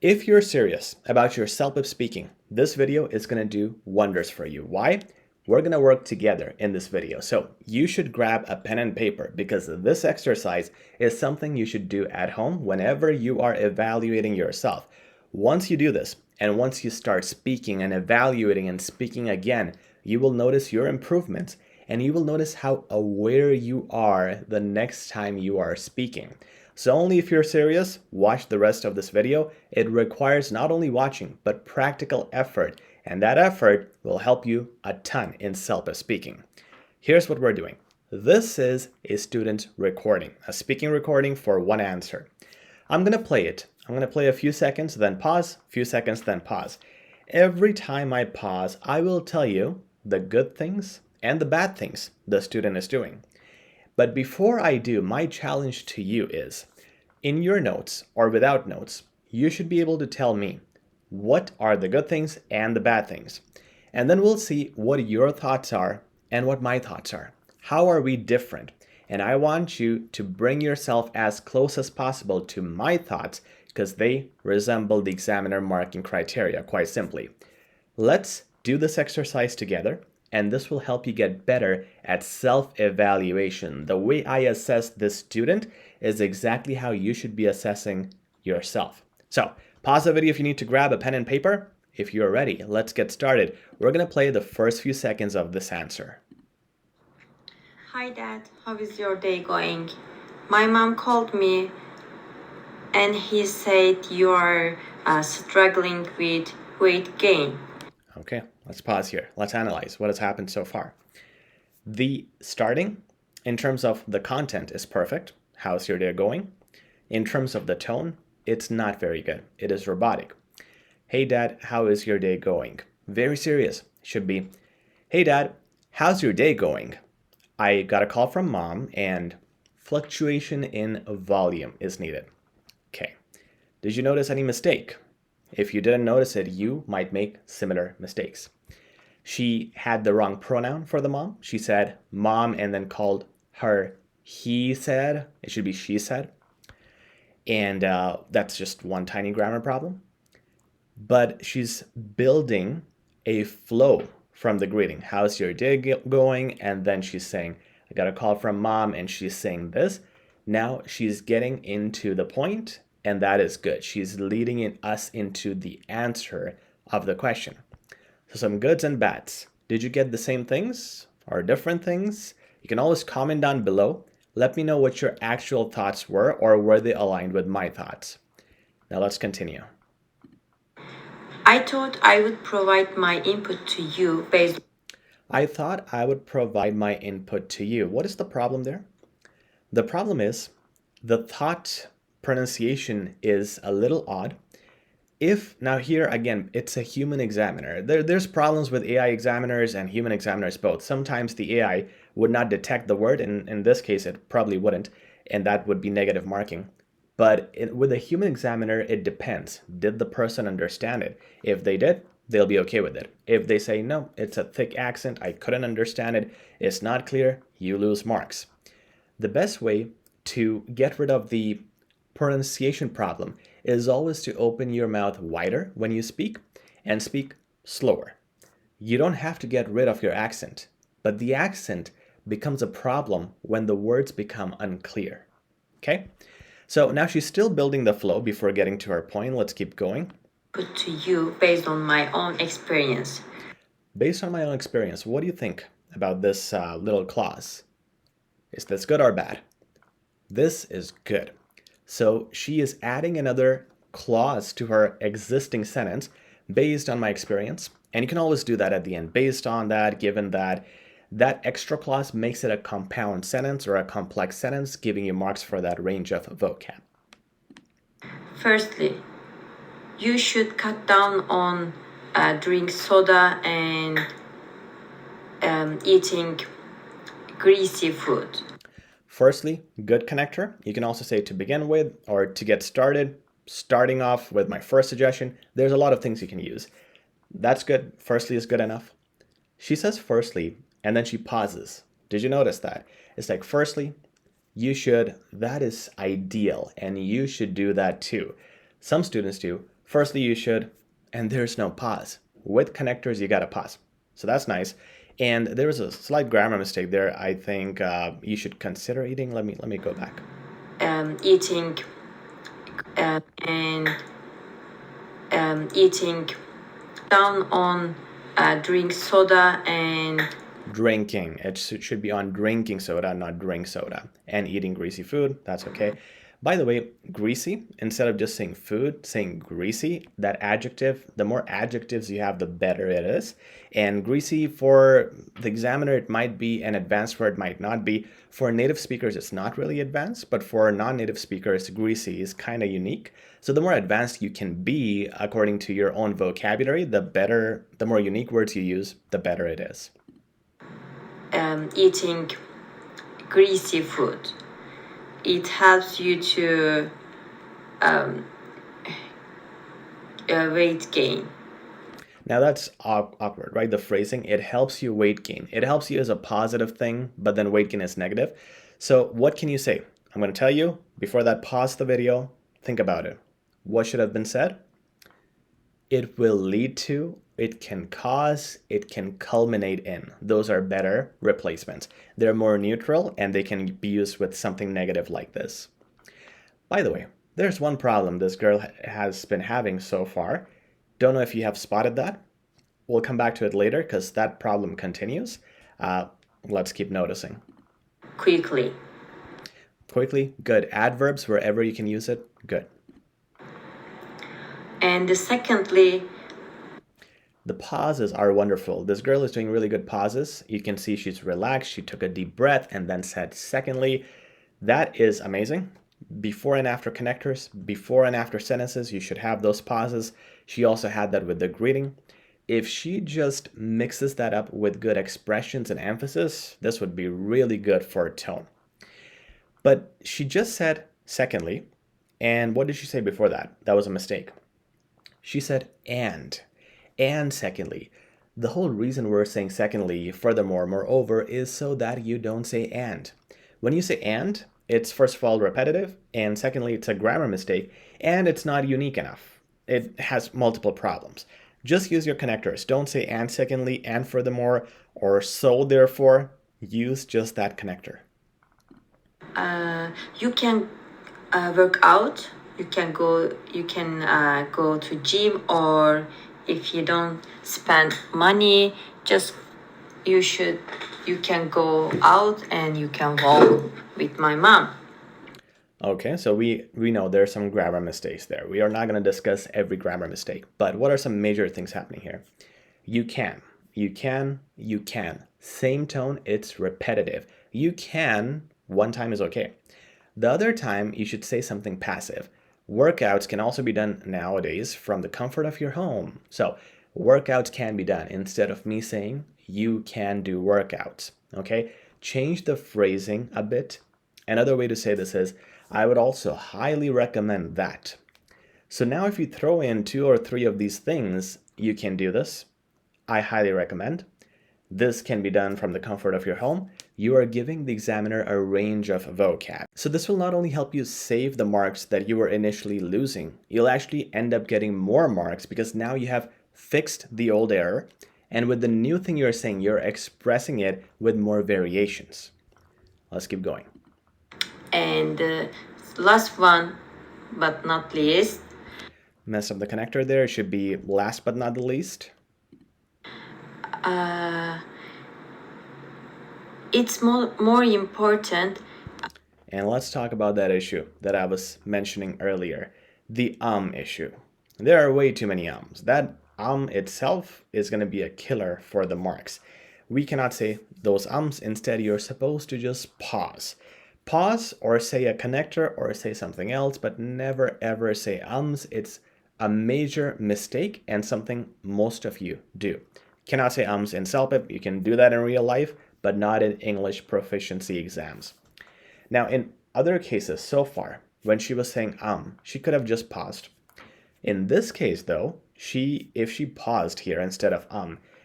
If you're serious about your CELPIP speaking, this video is going to do wonders for you. Why? We're going to work together in this video. So you should grab a pen and paper because this exercise is something you should do at home whenever you are evaluating yourself. Once you do this, and once you start speaking and evaluating and speaking again, you will notice your improvements and you will notice how aware you are the next time you are speaking. So only if you're serious, watch the rest of this video. It requires not only watching, but practical effort. And that effort will help you a ton in CELPIP speaking. Here's what we're doing. This is a student recording, a speaking recording for one answer. I'm going to play it. I'm going to play a few seconds, then pause, few seconds, then pause. Every time I pause, I will tell you the good things and the bad things the student is doing. But before I do, my challenge to you is, in your notes or without notes, you should be able to tell me what are the good things and the bad things. And then we'll see what your thoughts are and what my thoughts are. How are we different? And I want you to bring yourself as close as possible to my thoughts because they resemble the examiner marking criteria, quite simply. Let's do this exercise together. And this will help you get better at self-evaluation. The way I assess this student is exactly how you should be assessing yourself. So pause the video if you need to grab a pen and paper. If you're ready, let's get started. We're going to play the first few seconds of this answer. Hi Dad, how is your day going? My mom called me and he said you are struggling with weight gain. Okay, let's pause here. Let's analyze what has happened so far. The starting, in terms of the content, is perfect. How's your day going? In terms of the tone, it's not very good. It is robotic. Hey Dad, how is your day going? Very serious. Should be, hey Dad, how's your day going? I got a call from Mom and fluctuation in volume is needed. Okay. Did you notice any mistake? If you didn't notice it, you might make similar mistakes. She had the wrong pronoun for the mom. She said mom and then called her he said. It should be she said. And that's just one tiny grammar problem. But she's building a flow from the greeting. How's your day going? And then she's saying, I got a call from Mom, and she's saying this. Now she's getting into the point, and that is good. She's leading us into the answer of the question. So some goods and bads. Did you get the same things or different things? You can always comment down below. Let me know what your actual thoughts were, or were they aligned with my thoughts. Now let's continue. I thought I would provide my input to you based. I thought I would provide my input to you. What is the problem there? The problem is the thought pronunciation is a little odd. Now here again, it's a human examiner. There's problems with AI examiners and human examiners both. Sometimes the AI would not detect the word, and in this case it probably wouldn't, and that would be negative marking. But with a human examiner, it depends. Did the person understand it? If they did, they'll be okay with it. If they say, no, it's a thick accent, I couldn't understand it, it's not clear, you lose marks. The best way to get rid of the pronunciation problem is always to open your mouth wider when you speak and speak slower. You don't have to get rid of your accent, but the accent becomes a problem when the words become unclear. Okay? So now she's still building the flow before getting to her point. Let's keep going. Put to you based on my own experience. Based on my own experience, what do you think about this little clause? Is this good or bad? This is good. So she is adding another clause to her existing sentence based on my experience. And you can always do that at the end. Based on that, given that, that extra clause makes it a compound sentence or a complex sentence, giving you marks for that range of vocab. Firstly, you should cut down on drink soda and eating greasy food. Firstly, good connector. You can also say to begin with or to get started. Starting off with my first suggestion, there's a lot of things you can use. That's good. Firstly is good enough. She says firstly, and then she pauses. Did you notice that? It's like, firstly, you should, that is ideal, and you should do that too. Some students do. Firstly, you should, and there's no pause. With connectors, you got to pause. So that's nice. And there was a slight grammar mistake there. I think you should consider eating. Let me go back. Eating and eating down on drink soda and Drinking. It should be on drinking soda, not drink soda. And eating greasy food. That's okay. By the way, greasy, instead of just saying food, saying greasy, that adjective, the more adjectives you have, the better it is. And greasy for the examiner, it might be an advanced word, might not be. For native speakers, it's not really advanced, but for non-native speakers, greasy is kind of unique. So the more advanced you can be according to your own vocabulary, the better, the more unique words you use, the better it is. Eating greasy food. It helps you to weight gain. Now that's awkward, right? The phrasing, it helps you weight gain. It helps you as a positive thing, but then weight gain is negative. So what can you say? I'm going to tell you, before that, pause the video, think about it. What should have been said? It will lead to, it can cause, it can culminate in. Those are better replacements. They're more neutral and they can be used with something negative like this. By the way, there's one problem this girl has been having so far. Don't know if you have spotted that. We'll come back to it later because that problem continues. Let's keep noticing. Quickly. Quickly, good. Adverbs, wherever you can use it, good. And secondly, the pauses are wonderful. This girl is doing really good pauses. You can see she's relaxed. She took a deep breath and then said secondly. That is amazing. Before and after connectors, before and after sentences, you should have those pauses. She also had that with the greeting. If she just mixes that up with good expressions and emphasis, this would be really good for tone. But she just said secondly, and what did she say before that? That was a mistake. She said and secondly. The whole reason we're saying secondly, furthermore, moreover, is so that you don't say and. When you say and, it's first of all repetitive, and secondly, it's a grammar mistake, and it's not unique enough. It has multiple problems. Just use your connectors. Don't say and secondly, and furthermore, or so therefore. Use just that connector. You can work out. You can go to gym, or if you don't spend money, just you can go out and you can walk with my mom. Okay, so we know there's some grammar mistakes there. We are not going to discuss every grammar mistake, but what are some major things happening here? You can. Same tone, it's repetitive. You can, one time is okay. The other time, you should say something passive. Workouts can also be done nowadays from the comfort of your home. So workouts can be done instead of me saying you can do workouts. Okay, change the phrasing a bit. Another way to say this is I would also highly recommend that. So now if you throw in 2 or 3 of these things, you can do this. I highly recommend. This can be done from the comfort of your home. You are giving the examiner a range of vocab. So this will not only help you save the marks that you were initially losing, you'll actually end up getting more marks because now you have fixed the old error. And with the new thing you're saying, you're expressing it with more variations. Let's keep going. And last one, but not least. Mess up the connector there. It should be last but not the least. It's more important. And let's talk about that issue that I was mentioning earlier, the issue. There are way too many ums. That itself is going to be a killer for the marks. We cannot say those ums. Instead, you're supposed to just pause. Pause or say a connector or say something else, but never ever say ums. It's a major mistake and something most of you do. Cannot say ums in CELPIP. You can do that in real life, but not in English proficiency exams. Now, in other cases so far, when she was saying she could have just paused. In this case, though, if she paused here instead of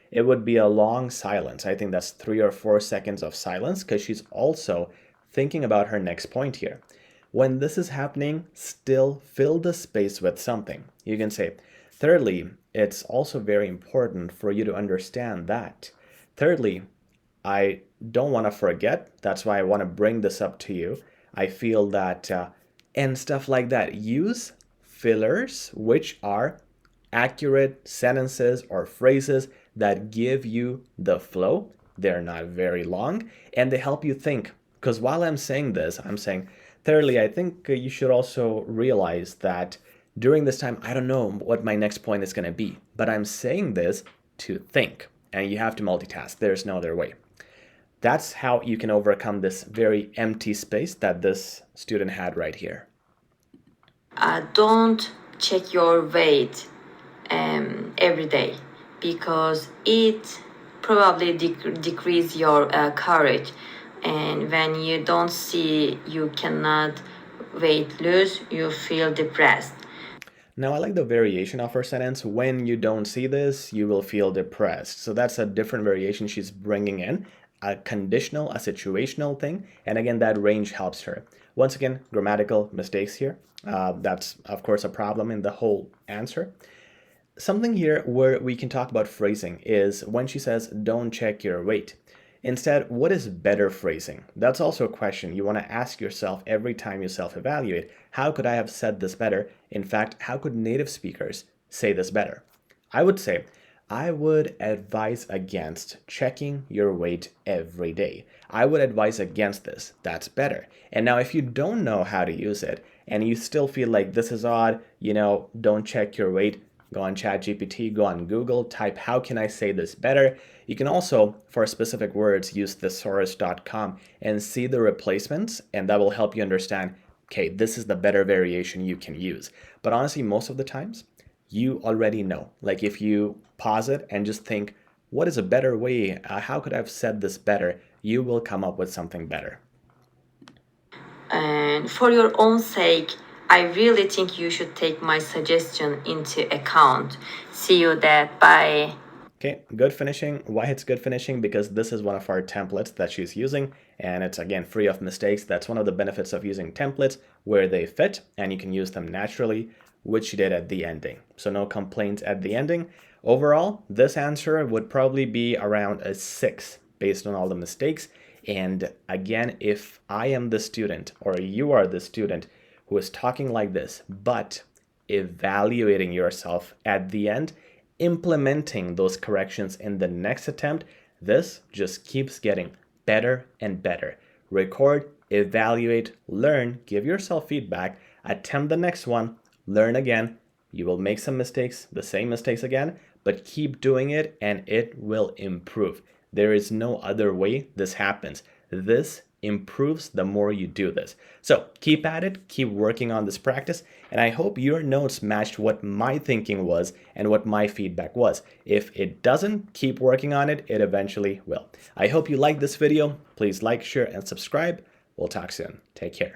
it would be a long silence. I think that's 3 or 4 seconds of silence because she's also thinking about her next point here. When this is happening, still fill the space with something. You can say, thirdly, it's also very important for you to understand that. Thirdly, I don't want to forget. That's why I want to bring this up to you. I feel that, and stuff like that. Use fillers, which are accurate sentences or phrases that give you the flow. They're not very long and they help you think. Because while I'm saying this, I'm saying, thirdly, I think you should also realize that during this time, I don't know what my next point is going to be, but I'm saying this to think, and you have to multitask. There's no other way. That's how you can overcome this very empty space that this student had right here. Don't check your weight every day because it probably decrease your courage, and when you don't see you cannot weight lose, you feel depressed. Now, I like the variation of her sentence. When you don't see this, you will feel depressed. So that's a different variation she's bringing in, a conditional, a situational thing. And again, that range helps her. Once again, grammatical mistakes here. That's, of course, a problem in the whole answer. Something here where we can talk about phrasing is when she says, don't check your weight. Instead, what is better phrasing? That's also a question you want to ask yourself every time you self-evaluate. How could I have said this better? In fact, how could native speakers say this better? I would say, I would advise against checking your weight every day. I would advise against this. That's better. And now if you don't know how to use it and you still feel like this is odd, don't check your weight, go on ChatGPT, go on Google, type, how can I say this better? You can also, for specific words, use thesaurus.com and see the replacements, and that will help you understand, okay, this is the better variation you can use. But honestly, most of the times, you already know. Like if you pause it and just think, what is a better way? How could I have said this better? You will come up with something better. And for your own sake, I really think you should take my suggestion into account. See you, Dad. Bye. Okay, good finishing. Why it's good finishing? Because this is one of our templates that she's using, and it's again free of mistakes. That's one of the benefits of using templates where they fit and you can use them naturally, which she did at the ending. So no complaints at the ending. Overall, this answer would probably be around a 6 based on all the mistakes. And again, if I am the student or you are the student who is talking like this, but evaluating yourself at the end, implementing those corrections in the next attempt, this just keeps getting better and better. Record, evaluate, learn, give yourself feedback, attempt the next one, learn again. You will make some mistakes, the same mistakes again, but keep doing it and it will improve. There is no other way this happens. This improves the more you do this. So keep at it, keep working on this practice, and I hope your notes matched what my thinking was and what my feedback was. If it doesn't, keep working on it, it eventually will. I hope you liked this video. Please like, share, and subscribe. We'll talk soon. Take care.